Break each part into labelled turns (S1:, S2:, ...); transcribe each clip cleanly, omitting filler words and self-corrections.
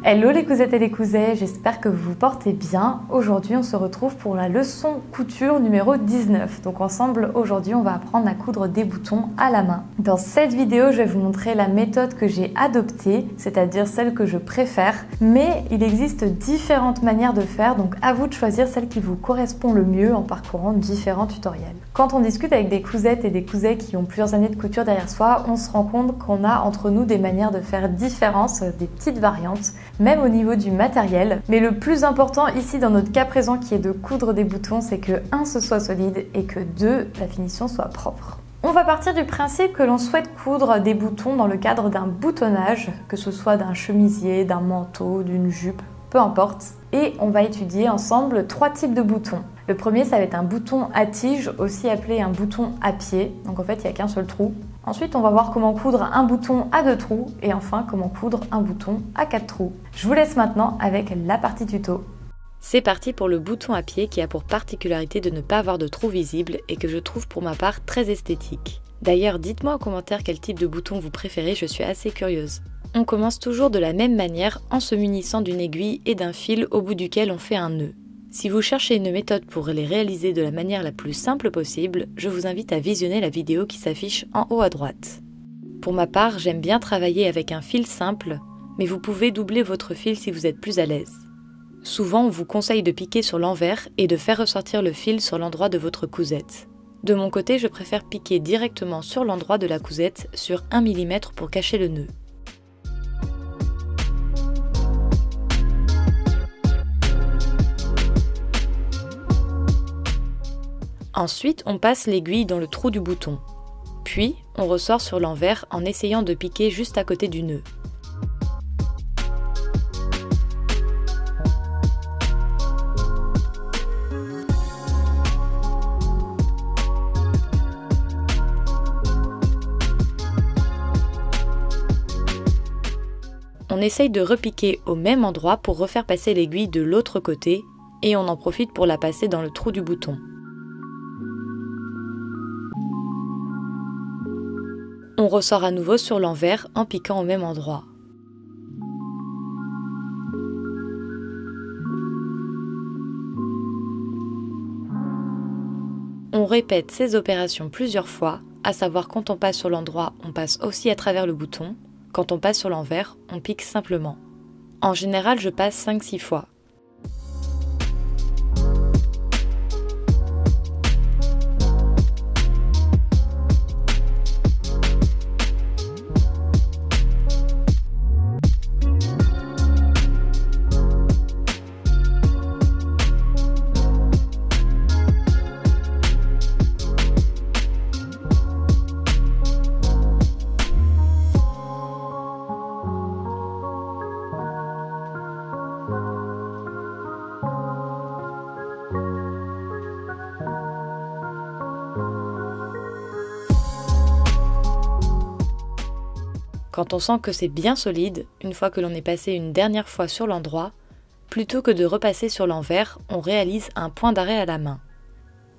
S1: Hello les cousettes et les cousets, j'espère que vous vous portez bien. Aujourd'hui on se retrouve pour la leçon couture numéro 19. Donc ensemble aujourd'hui on va apprendre à coudre des boutons à la main. Dans cette vidéo je vais vous montrer la méthode que j'ai adoptée, c'est-à-dire celle que je préfère. Mais il existe différentes manières de faire, donc à vous de choisir celle qui vous correspond le mieux en parcourant différents tutoriels. Quand on discute avec des cousettes et des cousets qui ont plusieurs années de couture derrière soi, on se rend compte qu'on a entre nous des manières de faire différentes, des petites variantes, même au niveau du matériel. Mais le plus important ici dans notre cas présent qui est de coudre des boutons, c'est que 1 ce soit solide et que 2 la finition soit propre. On va partir du principe que l'on souhaite coudre des boutons dans le cadre d'un boutonnage, que ce soit d'un chemisier, d'un manteau, d'une jupe, peu importe. Et on va étudier ensemble 3 types de boutons. Le premier, ça va être un bouton à tige, aussi appelé un bouton à pied. Donc en fait, il n'y a qu'un seul trou. Ensuite, on va voir comment coudre un bouton à 2 trous. Et enfin, comment coudre un bouton à 4 trous. Je vous laisse maintenant avec la partie tuto.
S2: C'est parti pour le bouton à pied qui a pour particularité de ne pas avoir de trous visibles et que je trouve pour ma part très esthétique. D'ailleurs, dites-moi en commentaire quel type de bouton vous préférez, je suis assez curieuse. On commence toujours de la même manière en se munissant d'une aiguille et d'un fil au bout duquel on fait un nœud. Si vous cherchez une méthode pour les réaliser de la manière la plus simple possible, je vous invite à visionner la vidéo qui s'affiche en haut à droite. Pour ma part, j'aime bien travailler avec un fil simple, mais vous pouvez doubler votre fil si vous êtes plus à l'aise. Souvent, on vous conseille de piquer sur l'envers et de faire ressortir le fil sur l'endroit de votre cousette. De mon côté, je préfère piquer directement sur l'endroit de la cousette sur 1 mm pour cacher le nœud. Ensuite, on passe l'aiguille dans le trou du bouton. Puis, on ressort sur l'envers en essayant de piquer juste à côté du nœud. On essaye de repiquer au même endroit pour refaire passer l'aiguille de l'autre côté et on en profite pour la passer dans le trou du bouton. On ressort à nouveau sur l'envers en piquant au même endroit. On répète ces opérations plusieurs fois, à savoir quand on passe sur l'endroit, on passe aussi à travers le bouton. Quand on passe sur l'envers, on pique simplement. En général, je passe 5-6 fois. Quand on sent que c'est bien solide, une fois que l'on est passé une dernière fois sur l'endroit, plutôt que de repasser sur l'envers, on réalise un point d'arrêt à la main.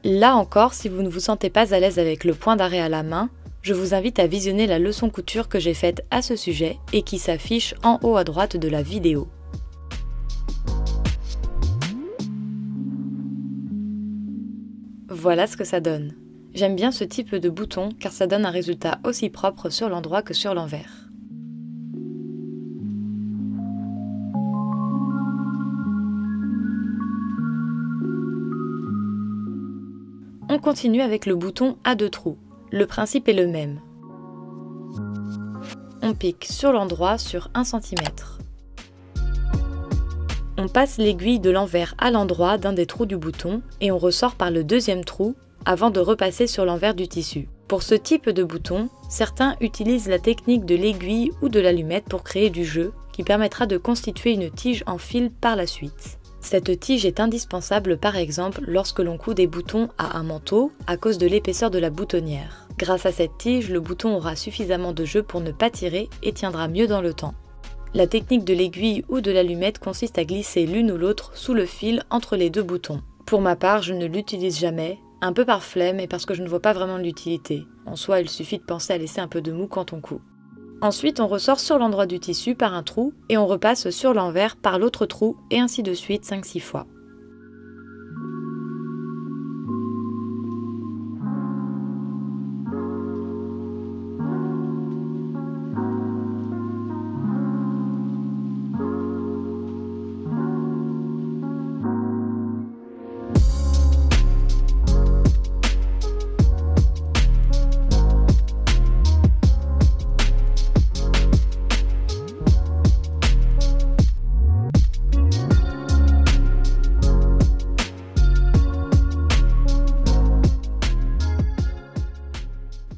S2: Là encore, si vous ne vous sentez pas à l'aise avec le point d'arrêt à la main, je vous invite à visionner la leçon couture que j'ai faite à ce sujet et qui s'affiche en haut à droite de la vidéo. Voilà ce que ça donne. J'aime bien ce type de bouton car ça donne un résultat aussi propre sur l'endroit que sur l'envers. On continue avec le bouton à 2 trous. Le principe est le même. On pique sur l'endroit sur 1 cm. On passe l'aiguille de l'envers à l'endroit d'un des trous du bouton et on ressort par le deuxième trou avant de repasser sur l'envers du tissu. Pour ce type de bouton, certains utilisent la technique de l'aiguille ou de l'allumette pour créer du jeu qui permettra de constituer une tige en fil par la suite. Cette tige est indispensable par exemple lorsque l'on coud des boutons à un manteau à cause de l'épaisseur de la boutonnière. Grâce à cette tige, le bouton aura suffisamment de jeu pour ne pas tirer et tiendra mieux dans le temps. La technique de l'aiguille ou de l'allumette consiste à glisser l'une ou l'autre sous le fil entre les 2 boutons. Pour ma part, je ne l'utilise jamais, un peu par flemme et parce que je ne vois pas vraiment l'utilité. En soi, il suffit de penser à laisser un peu de mou quand on coud. Ensuite, on ressort sur l'endroit du tissu par un trou et on repasse sur l'envers par l'autre trou et ainsi de suite 5-6 fois.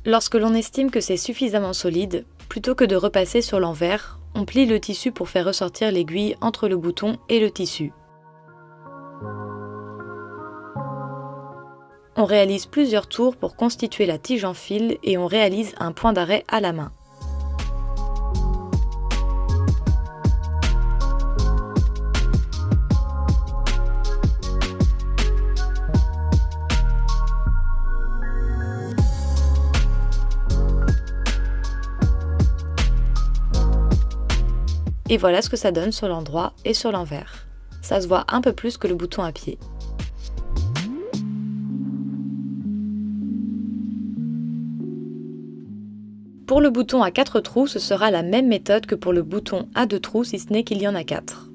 S2: Lorsque l'on estime que c'est suffisamment solide, plutôt que de repasser sur l'envers, on plie le tissu pour faire ressortir l'aiguille entre le bouton et le tissu. On réalise plusieurs tours pour constituer la tige en fil et on réalise un point d'arrêt à la main. Et voilà ce que ça donne sur l'endroit et sur l'envers. Ça se voit un peu plus que le bouton à pied. Pour le bouton à 4 trous, ce sera la même méthode que pour le bouton à 2 trous, si ce n'est qu'il y en a 4.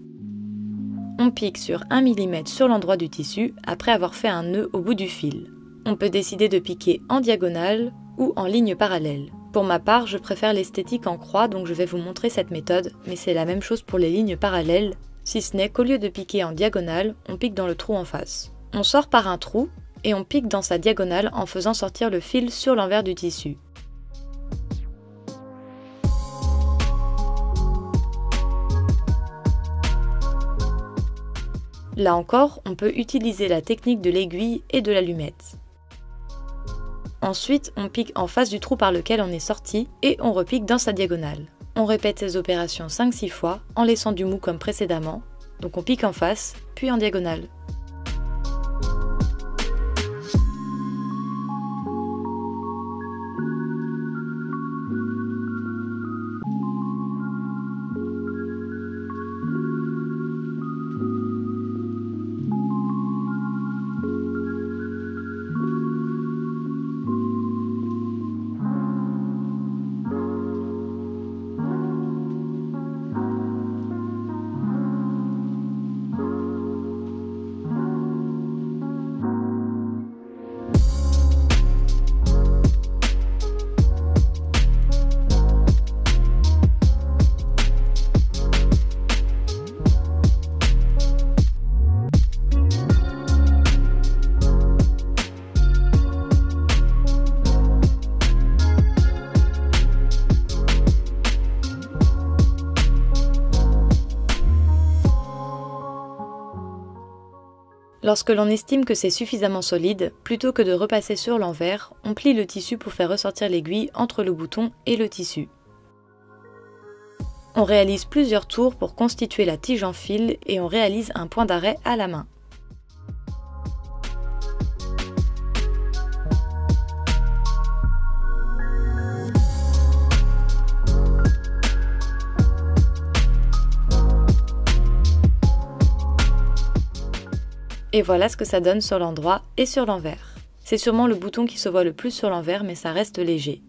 S2: On pique sur 1 mm sur l'endroit du tissu après avoir fait un nœud au bout du fil. On peut décider de piquer en diagonale ou en ligne parallèle. Pour ma part, je préfère l'esthétique en croix, donc je vais vous montrer cette méthode, mais c'est la même chose pour les lignes parallèles, si ce n'est qu'au lieu de piquer en diagonale, on pique dans le trou en face. On sort par un trou, et on pique dans sa diagonale en faisant sortir le fil sur l'envers du tissu. Là encore, on peut utiliser la technique de l'aiguille et de l'allumette. Ensuite, on pique en face du trou par lequel on est sorti et on repique dans sa diagonale. On répète ces opérations 5-6 fois en laissant du mou comme précédemment. Donc on pique en face, puis en diagonale. Lorsque l'on estime que c'est suffisamment solide, plutôt que de repasser sur l'envers, on plie le tissu pour faire ressortir l'aiguille entre le bouton et le tissu. On réalise plusieurs tours pour constituer la tige en fil et on réalise un point d'arrêt à la main. Et voilà ce que ça donne sur l'endroit et sur l'envers. C'est sûrement le bouton qui se voit le plus sur l'envers, mais ça reste léger.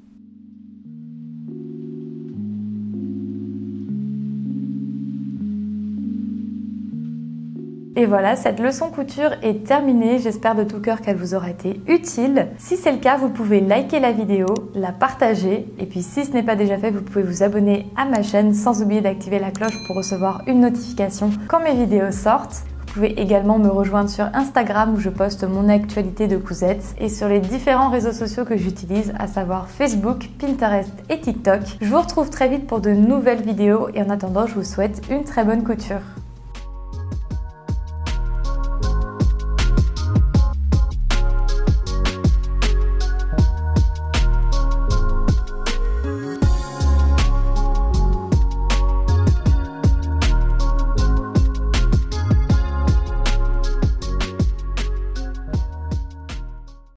S1: Et voilà, cette leçon couture est terminée. J'espère de tout cœur qu'elle vous aura été utile. Si c'est le cas, vous pouvez liker la vidéo, la partager. Et puis si ce n'est pas déjà fait, vous pouvez vous abonner à ma chaîne sans oublier d'activer la cloche pour recevoir une notification quand mes vidéos sortent. Vous pouvez également me rejoindre sur Instagram où je poste mon actualité de cousettes et sur les différents réseaux sociaux que j'utilise, à savoir Facebook, Pinterest et TikTok. Je vous retrouve très vite pour de nouvelles vidéos et en attendant, je vous souhaite une très bonne couture.